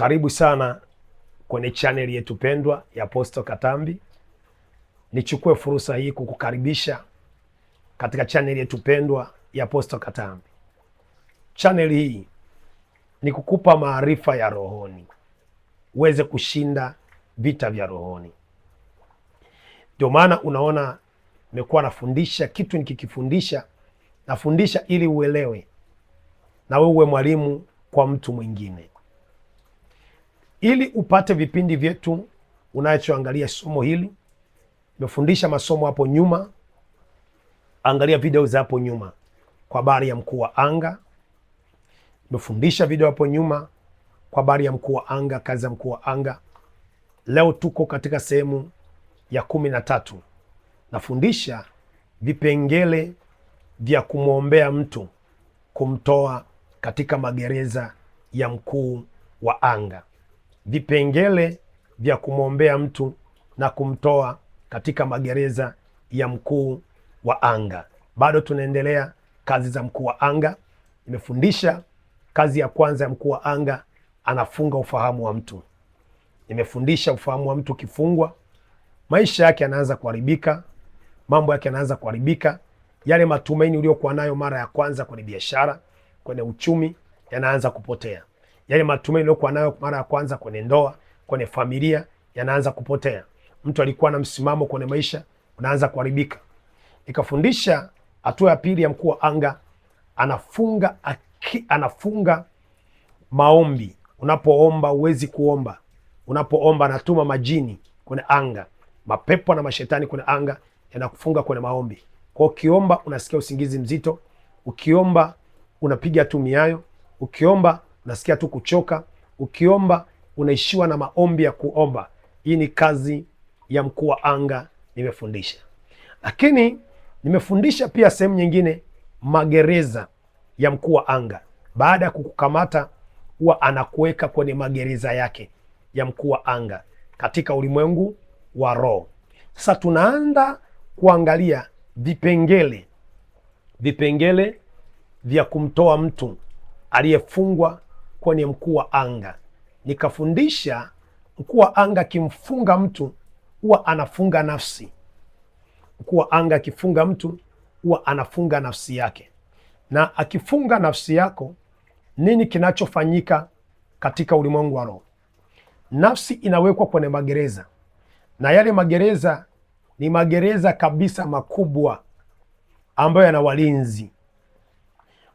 Karibu sana kwenye channel yetu pendwa ya Apostle Katambi. Nichukue fursa hii kukukaribisha katika channel yetu pendwa ya Apostle Katambi. Channel hii ni kukupa maarifa ya rohoni, uweze kushinda vita vya rohoni. Ndio maana unaona nimekuwa nafundisha kitu, nikikifundisha nafundisha ili uelewe na wewe uwe mwalimu kwa mtu mwingine. Ili upate vipindi vyetu unachoangalia somo hili, nimefundisha masomo hapo nyuma, angalia video za hapo nyuma kwa habari ya mkuu wa anga. Nimefundisha video hapo nyuma kwa habari ya mkuu wa anga, kazi ya mkuu wa anga. Leo tuko katika sehemu ya 13. Nafundisha vipengele vya kumwombea mtu kumtoa katika magereza ya mkuu wa anga. Vipengele vya kumwombea mtu na kumtoa katika magereza ya mkuu wa anga. Bado tunaendelea kazi za mkuu wa anga. Nimefundisha kazi ya kwanza ya mkuu wa anga, anafunga ufahamu wa mtu. Nimefundisha ufahamu wa mtu ukifungwa, maisha yake yanaanza kuharibika, mambo yake yanaanza kuharibika. Yale matumaini uliokuwa nayo mara ya kwanza kwenye biashara, kwenye uchumi, yanaanza kupotea. Yale matumaini uliokuwa nayo mara ya kwanza kwenye ndoa, kwenye familia, yanaanza kupotea. Mtu alikuwa na msimamo kwenye maisha, unaanza kuharibika. Nikafundisha hatua ya pili ya mkuu wa anga, anafunga maombi. Unapoomba huwezi kuomba. Unapoomba anatuma majini kwenye anga, mapepo na mashetani kwenye anga, yanakufunga kwenye maombi. Kwa ukiomba unasikia usingizi mzito, ukiomba unapiga tu miayo, ukiomba unasikia tu kuchoka, ukiomba unaishiwa na maombi ya kuomba. Hii ni kazi ya mkuu wa anga nimefundisha. Lakini nimefundisha pia sehemu nyingine, magereza ya mkuu wa anga. Baada ya kukukamata, huwa anakuweka kwenye magereza yake ya mkuu wa anga katika ulimwengu wa roho. Sasa tunaanza kuangalia vipengele vya kumtoa mtu aliyefungwa kwenye mkuu wa anga. Nikafundisha mkuu wa anga akimfunga mtu huwa anafunga nafsi. Mkuu wa anga akifunga mtu huwa anafunga nafsi yake. Na akifunga nafsi yako, nini kinachofanyika katika ulimwengu wa roho? Nafsi inawekwa kwenye magereza, na yale magereza ni magereza kabisa makubwa ambayo yana walinzi.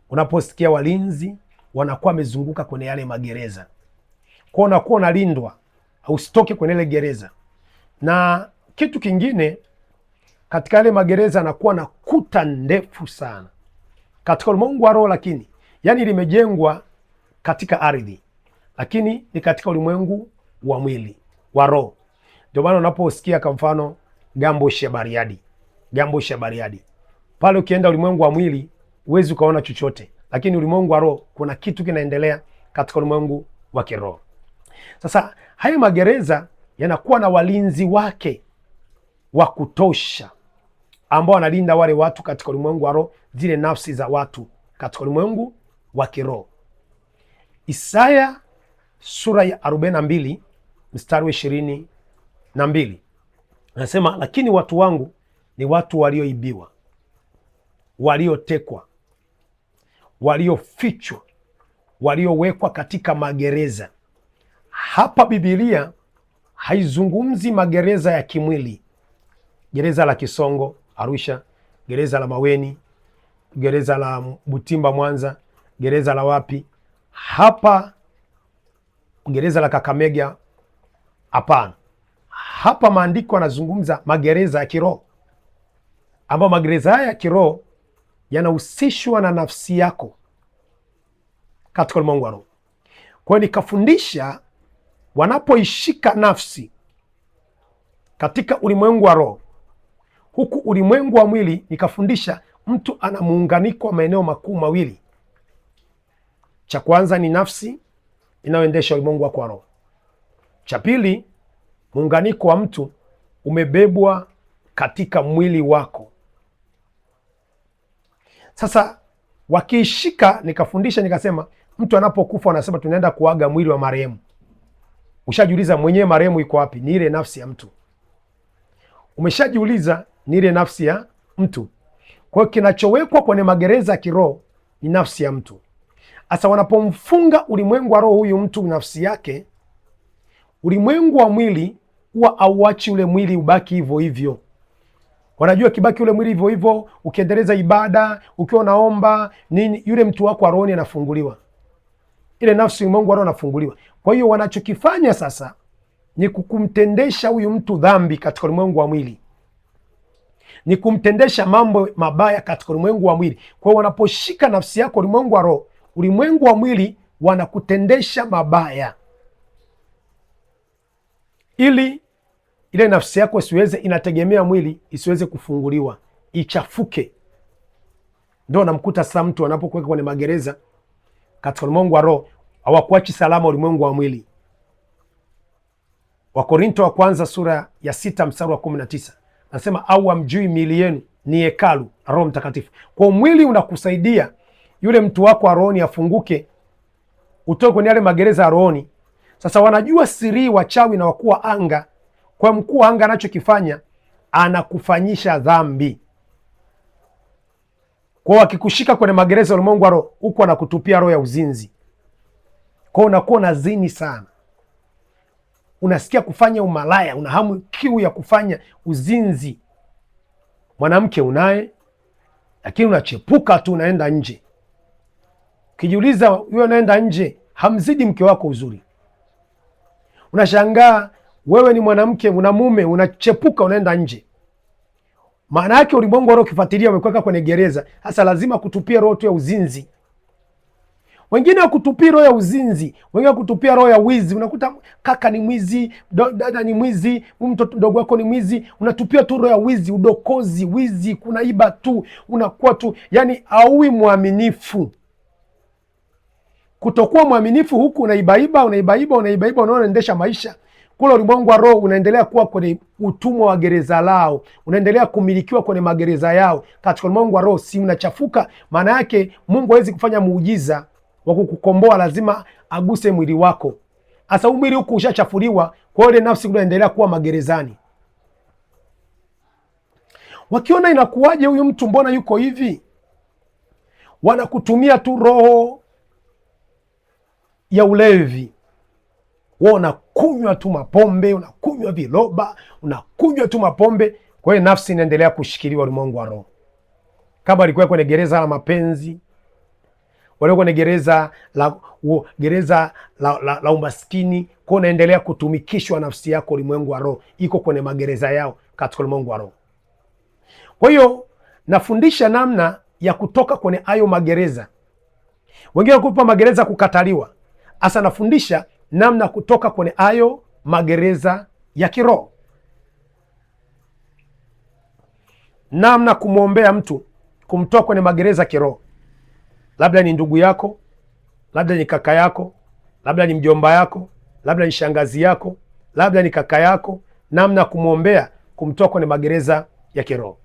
Unaposikia walinzi wanakuwa wamezunguka kwenye yale magereza, kwa unakuwa unalindwa usitoke kwenye ile gereza. Na kitu kingine, katika yale magereza anakuwa na kuta ndefu sana katika ulimwengu wa roho, lakini yani limejengwa katika ardhi, lakini ni katika ulimwengu wa mwili wa roho. Ndio maana unaposikia kwa mfano Gambosh ya Bariadi, pale ukienda ulimwengu wa mwili huwezi ukaona chochote, lakini ulimwengu wa roho kuna kitu kinaendelea katika ulimwengu wa kiroho. Sasa haya magereza yanakuwa na walinzi wake wa kutosha ambao wanalinda wale watu katika ulimwengu wa roho, zile nafsi za watu katika ulimwengu wa kiroho. Isaya sura ya 42 mstari wa 22 anasema, lakini watu wangu ni watu walioibiwa, waliotekwa, waliofichwa, waliowekwa katika magereza. Hapa Biblia haizungumzi magereza ya kimwili, gereza la Kisongo Arusha, gereza la Maweni, gereza la Butimba Mwanza, gereza la wapi hapa, gereza la Kakamega. Hapana, hapa maandiko yanazungumza magereza ya kiroho, ambayo magereza haya ya kiroho yanahusishwa na nafsi yako katika ulimwengu wa roho. Kwa hiyo nikafundisha wanapoishika nafsi katika ulimwengu wa roho, huku ulimwengu wa mwili nikafundisha mtu ana muunganiko wa maeneo makuu mawili. Cha kwanza ni nafsi inayoendesha ulimwengu wako wa roho. Cha pili, muunganiko wa mtu umebebwa katika mwili wako. Sasa wakiishika, nikafundisha nikasema, mtu anapokufa wanasema tunaenda kuaga mwili wa marehemu. Ushajiuliza mwenyewe marehemu iko wapi? Ni ile nafsi ya mtu. Umeshajiuliza ni ile nafsi ya mtu. Kwa hiyo kinachowekwa kwenye magereza ya kiroho ni nafsi ya mtu. Sasa wanapomfunga ulimwengu wa roho huyu mtu nafsi yake, ulimwengu wa mwili huwa auachi ule mwili ubaki hivyo hivyo. Wanajua kibaki ule mwili hivyo hivyo, ukiendeleza ibada, ukiwa unaomba nini, yule mtu wako wa rohoni anafunguliwa, ile nafsi ulimwengu wa roho anafunguliwa. Kwa hiyo wanachokifanya sasa ni kumtendesha huyu mtu dhambi katika ulimwengu wa mwili, ni kumtendesha mambo mabaya katika ulimwengu wa mwili. Kwa hiyo wanaposhika nafsi yako ulimwengu wa roho, ulimwengu wa mwili wanakutendesha mabaya ili ile nafsi yako isiweze, inategemea mwili, isiweze kufunguliwa, ichafuke. Ndio namkuta sasa mtu anapokuweka kwenye magereza katika ulimwengu wa roho, hawakuachi salama ulimwengu wa mwili. Wakorinto wa kwanza sura ya 6 mstari wa 19 nasema, au hamjui miili yenu ni hekalu la Roho Mtakatifu. Kwa mwili unakusaidia yule mtu wako wa rohoni afunguke, utoke kwenye yale magereza ya rohoni. Sasa wanajua siri wachawi na wakuu wa anga. Kwa mkuu wa anga anachokifanya, anakufanyisha dhambi. Kwa wakikushika kwenye magereza ya ulimwengu wa roho, huko anakutupia roho ya uzinzi. Kwa unakuwa unazini sana, unasikia kufanya umalaya, una hamu kiu ya kufanya uzinzi. Mwanamke unaye, lakini unachepuka tu, unaenda nje. Ukijiuliza, huyo unaenda nje hamzidi mke wako uzuri. Unashangaa wewe ni mwanamke, una mume, unachepuka, unaenda nje. Maana yake ulimwengu wa roho ukifuatilia, umekuweka kwenye gereza. Sasa lazima kutupia roho tu ya uzinzi. Wengine wakutupia roho ya uzinzi, wengine wakutupia roho ya wizi. Unakuta kaka ni mwizi, dada ni mwizi, mtoto mdogo wako ni mwizi, unatupia tu roho ya wizi, udokozi, wizi, kunaiba tu, unakuwa tu, yani haui mwaminifu. Kutokuwa mwaminifu huku unaibaiba, unaendesha maisha. Kule ulimwengu wa roho unaendelea kuwa kwenye utumwa wa gereza lao, unaendelea kumilikiwa kwenye magereza yao. Katika ulimwengu wa roho si unachafuka. Maana yake Mungu hawezi kufanya muujiza wa kukukomboa, lazima aguse mwili wako. Asa mwili huku ushachafuliwa, kwa hiyo ile nafsi unaendelea kuwa magerezani. Wakiona inakuwaje huyu mtu, mbona yuko hivi, wanakutumia tu roho ya ulevi. Wewe unakunywa tu mapombe, unakunywa viloba, unakunywa tu mapombe. Kwa hiyo nafsi inaendelea kushikiliwa ulimwengu wa roho. Kama alikuwa kwenye gereza la mapenzi, wale kwenye gereza la umaskini, kwa unaendelea kutumikishwa nafsi yako ulimwengu wa roho, iko kwenye magereza yao katika ulimwengu wa roho. Kwa hiyo nafundisha namna ya kutoka kwenye hayo magereza. Wengine kupa magereza kukataliwa. Asa nafundisha namna kutoka kwenye hayo magereza ya kiroho, namna kumwombea mtu, kumtoa kwenye magereza ya kiroho. Labda ni ndugu yako, labda ni kaka yako, labda ni mjomba yako, labda ni shangazi yako, labda ni kaka yako, namna kumwombea, kumtoa kwenye magereza ya kiroho.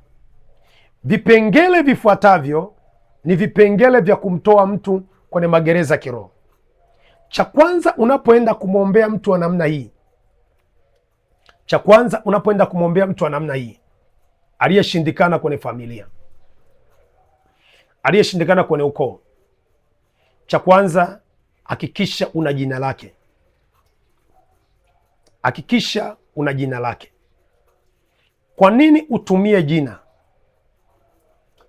Vipengele vifuatavyo ni vipengele vya kumtoa mtu kwenye magereza ya kiroho. Cha kwanza, unapoenda kumwombea mtu wa namna hii, aliyeshindikana kwenye familia, aliyeshindikana kwenye ukoo, cha kwanza, hakikisha una jina lake. Hakikisha una jina lake. Kwa nini utumie jina?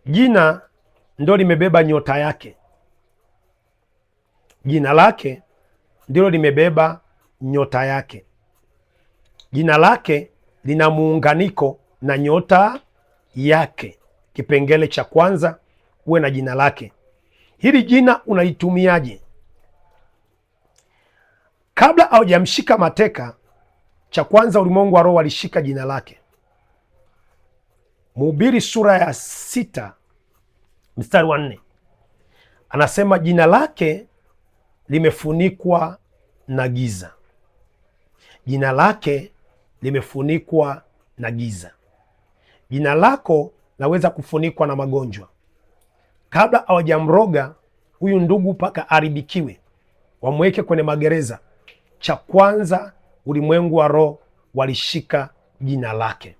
Jina ndio limebeba nyota yake. Jina lake ndilo limebeba nyota yake. Jina lake lina muunganiko na nyota yake. Kipengele cha kwanza, uwe na jina lake. Hili jina unalitumiaje? Kabla haujamshika mateka, cha kwanza ulimwengu wa roho walishika jina lake. Mhubiri sura ya 6 mstari wa 4 anasema jina lake limefunikwa na giza. Jina lake limefunikwa na giza. Jina lako laweza kufunikwa na magonjwa. Kabla hawajamroga huyu ndugu mpaka aribikiwe, wamweke kwenye magereza, cha kwanza ulimwengu wa roho walishika jina lake.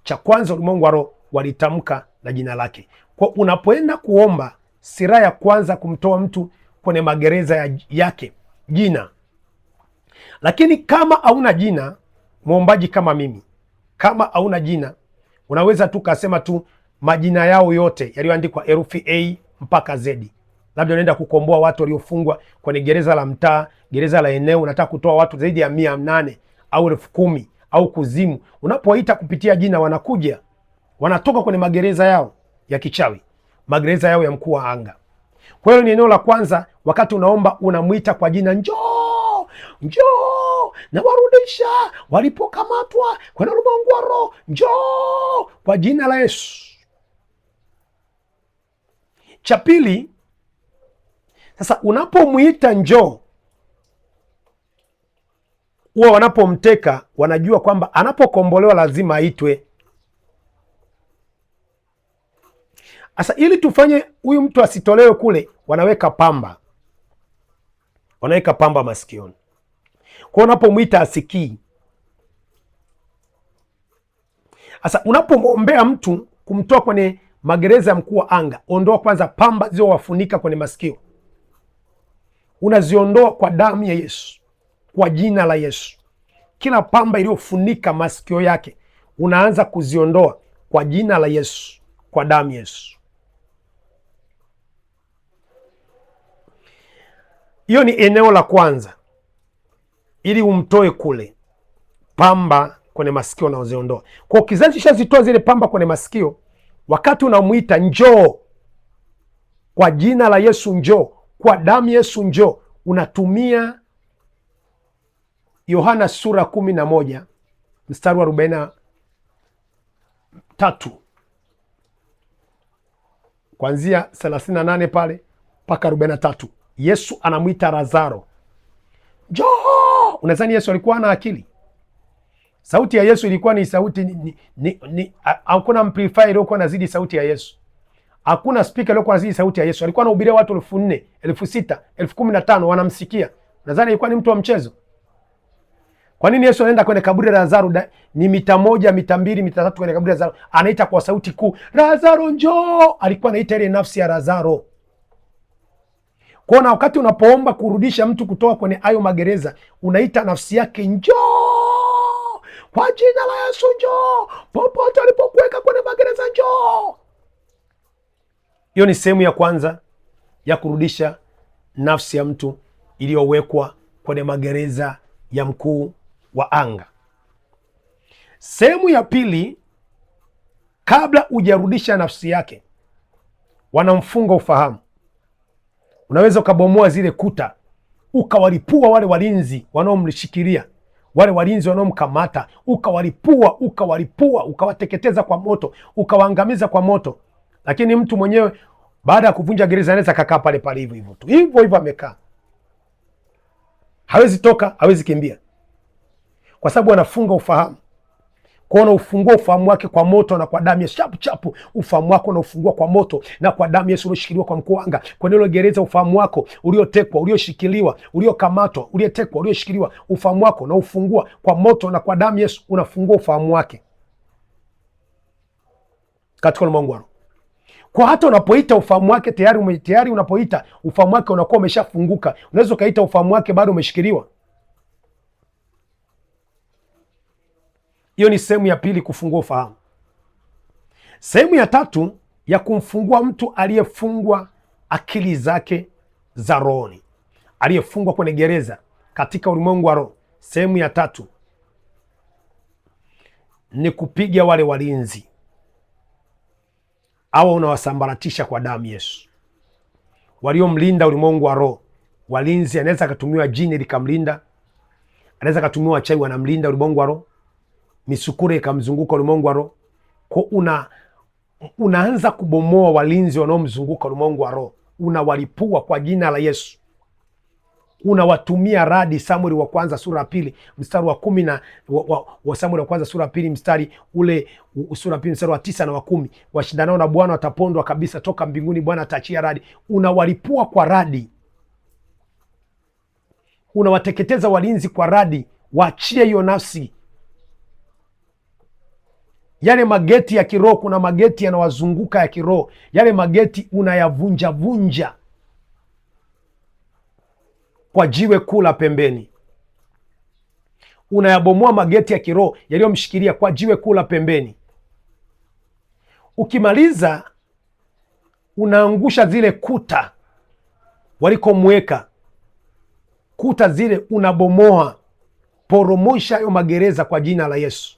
Cha kwanza, ulimwengu wa roho walitamka na jina lake. Kwa unapoenda kuomba, silaha ya kwanza kumtoa mtu kwenye magereza yake jina. Lakini kama hauna jina, mwombaji kama mimi, kama hauna jina, unaweza tu kasema tu majina yao yote yaliyoandikwa herufi A mpaka Z. Labda unaenda kukomboa watu waliofungwa kwenye gereza la mtaa, gereza la eneo, unataka kutoa watu zaidi ya 800 au 10,000 au kuzimu. Unapoita kupitia jina, wanakuja, wanatoka kwenye magereza yao ya kichawi, magereza yao ya mkuu wa anga. Kwa hiyo ni eneo la kwanza, wakati unaomba unamwita kwa jina, njoo, njoo, na warudisha walipokamatwa kwenye ulimwengu wa roho, njoo kwa jina la Yesu. Cha pili, sasa unapomwita njoo, huwa wanapomteka wanajua kwamba anapokombolewa lazima aitwe. Sasa ili tufanye huyu mtu asitolewe kule, wanaweka pamba, wanaweka pamba masikioni. Kwa unapomwita asikii. Sasa unapomwombea mtu kumtoa kwenye magereza ya mkuu wa anga, ondoa kwanza pamba zilizowafunika kwenye masikio. Unaziondoa kwa damu ya Yesu, kwa jina la Yesu. Kila pamba iliyofunika masikio yake unaanza kuziondoa kwa jina la Yesu, kwa damu ya Yesu. Hiyo ni eneo la kwanza, ili umtoe kule pamba kwenye masikio na uziondoa. Kwa kizazi shazitoa zile pamba kwenye masikio, wakati unamwita njoo kwa jina la Yesu, njoo kwa damu Yesu, njoo, unatumia Yohana sura 11 mstari wa 43 kuanzia 38 pale mpaka 43. Yesu anamwita Lazaro, njoo. Unadhani Yesu alikuwa na akili? Sauti ya Yesu ilikuwa ni sauti hakuna amplifier iliyokuwa nazidi sauti ya Yesu. Hakuna speaker iliyokuwa nazidi sauti ya Yesu. Alikuwa anahubiria watu 4,000, 6,000, 15,000 wanamsikia. Nadhani ilikuwa ni mtu wa mchezo. Kwa nini Yesu anaenda kwenye kaburi la Lazaro, ni mita 1, mita 2, mita 3 kwenye kaburi la Lazaro, anaita kwa sauti kuu, Lazaro njoo? Alikuwa anaita ile nafsi ya Lazaro. Kwa na wakati unapoomba kurudisha mtu kutoka kwenye hayo magereza, unaita nafsi yake, njoo kwa jina la Yesu, njoo popote alipokuweka kwenye magereza, njoo. Hiyo ni sehemu ya kwanza ya kurudisha nafsi ya mtu iliyowekwa kwenye magereza ya mkuu wa anga. Sehemu ya pili, kabla hujarudisha nafsi yake, wanamfunga ufahamu. Unaweza ukabomoa zile kuta, ukawalipua wale walinzi wanaomshikilia, wale walinzi wanaomkamata, ukawalipua, ukawateketeza kwa moto, ukawaangamiza kwa moto. Lakini mtu mwenyewe baada ya kuvunja gereza anaweza kakaa pale pale hivyo hivyo tu, hivyo hivyo amekaa, hawezi toka, hawezi kimbia, kwa sababu anafunga ufahamu. Kwa unaufungua ufahamu wake kwa moto na kwa damu ya chapu chapu. Ufahamu wako unaufungua kwa moto na kwa damu Yesu, ulioshikiliwa kwa mkuu anga. Kwa nilo gereza, ufahamu wako uliotekwa, ulioshikiliwa, uliokamatwa, uliotekwa, ulioshikiliwa, ufahamu wako na ufungua kwa moto na kwa damu Yesu, unafungua ufahamu wake katika ulimwengu wa roho. Kwa hata unapoita ufahamu wake tayari unapoita ufahamu wake unakuwa umeshafunguka. Unaweza ukaita ufahamu wake bado umeshikiliwa. Hiyo ni sehemu ya pili, kufungua ufahamu. Sehemu ya tatu ya kumfungua mtu aliyefungwa akili zake za rohoni, aliyefungwa kwenye gereza katika ulimwengu wa roho. Sehemu ya tatu ni kupiga wale walinzi, au unawasambaratisha kwa damu Yesu, waliomlinda ulimwengu wa roho. Walinzi, anaweza akatumiwa jini likamlinda, anaweza akatumiwa wachawi wanamlinda ulimwengu wa roho, misukure ikamzunguka ulimwengu wa roho. Kwa unaanza kubomoa walinzi wanaomzunguka ulimwengu wa roho, unawalipua kwa jina la Yesu. Unawatumia radi. Samueli wa kwanza sura ya 2 mstari wa 10 na wa Samueli wa kwanza sura ya 2 mstari ule sura ya 2 mstari wa 9 na wa 10, washindanao na Bwana watapondwa kabisa, toka mbinguni Bwana ataachia radi. Unawalipua kwa radi, unawateketeza walinzi kwa radi, waachie hiyo nafsi. Yale mageti ya kiroho, kuna mageti yanawazunguka ya kiroho, yale mageti unayavunja vunja kwa jiwe kuu la pembeni. Unayabomoa mageti ya kiroho yaliyomshikilia kwa jiwe kuu la pembeni. Ukimaliza unaangusha zile kuta walikomweka, kuta zile unabomoa. Poromosha hayo magereza kwa jina la Yesu.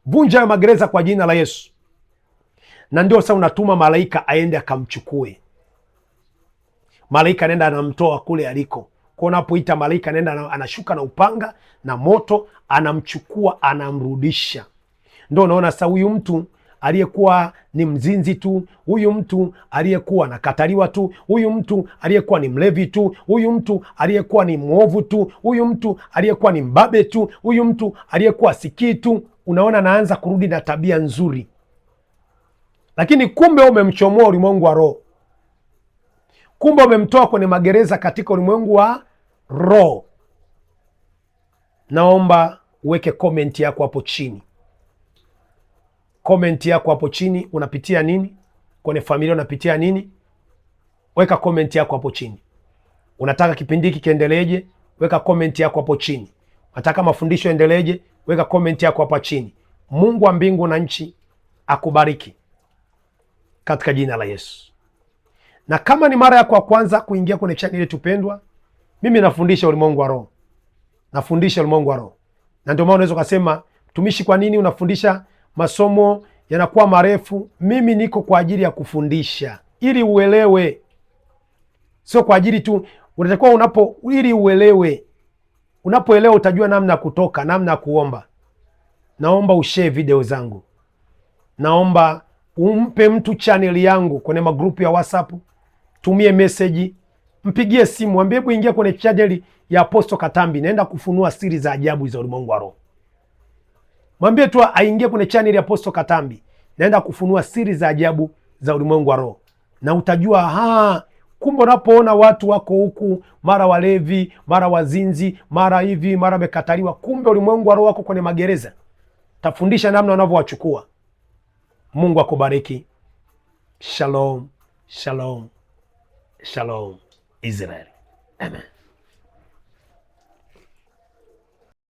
Vunja hayo magereza kwa jina la Yesu. Na ndio sasa unatuma malaika aende akamchukue. Malaika anaenda anamtoa kule aliko. Kwa unapoita malaika anaenda anashuka na upanga na moto, anamchukua anamrudisha. Ndio unaona sasa huyu mtu aliyekuwa ni mzinzi tu, huyu mtu aliyekuwa anakataliwa tu, huyu mtu aliyekuwa ni mlevi tu, huyu mtu aliyekuwa ni mwovu tu, huyu mtu aliyekuwa ni mbabe tu, huyu mtu aliyekuwa sikii tu, unaona anaanza kurudi na tabia nzuri. Lakini kumbe umemchomoa ulimwengu wa roho. Kumbe umemtoa kwenye magereza katika ulimwengu wa roho. Naomba uweke komenti yako hapo chini. Komenti yako hapo chini, unapitia nini? Kwenye familia unapitia nini? Weka komenti yako hapo chini. Unataka kipindi hiki kiendeleje? Weka komenti yako hapo chini. Unataka mafundisho endeleje? Weka komenti yako hapo chini. Mungu wa mbingu na nchi akubariki katika jina la Yesu. Na kama ni mara yako ya kwanza kuingia kwenye channel yetu pendwa, mimi nafundisha ulimwengu wa roho. Nafundisha ulimwengu wa roho. Na ndio maana unaweza kusema, mtumishi, kwa nini unafundisha masomo yanakuwa marefu? Mimi niko kwa ajili ya kufundisha ili uelewe. Sio kwa ajili tu, unatakiwa ili uelewe. Unapoelewa utajua namna ya kutoka, namna ya kuomba. Naomba ushare video zangu. Naomba umpe mtu channel yangu kwenye magrupu ya WhatsApp. Tumie message, mpigie simu, mwambie hebu ingia kwenye channel ya Apostle Katambi, naenda kufunua siri za ajabu za ulimwengu wa roho. Mwambie tu aingie kwenye channel ya Apostle Katambi, naenda kufunua siri za ajabu za ulimwengu wa roho. Na utajua kumbe unapoona watu wako huku, mara walevi, mara wazinzi, mara hivi, mara wamekataliwa, kumbe ulimwengu wa roho wako kwenye magereza. Tafundisha namna wanavyowachukua. Mungu akubariki. Shalom, shalom, shalom Israel. Amen.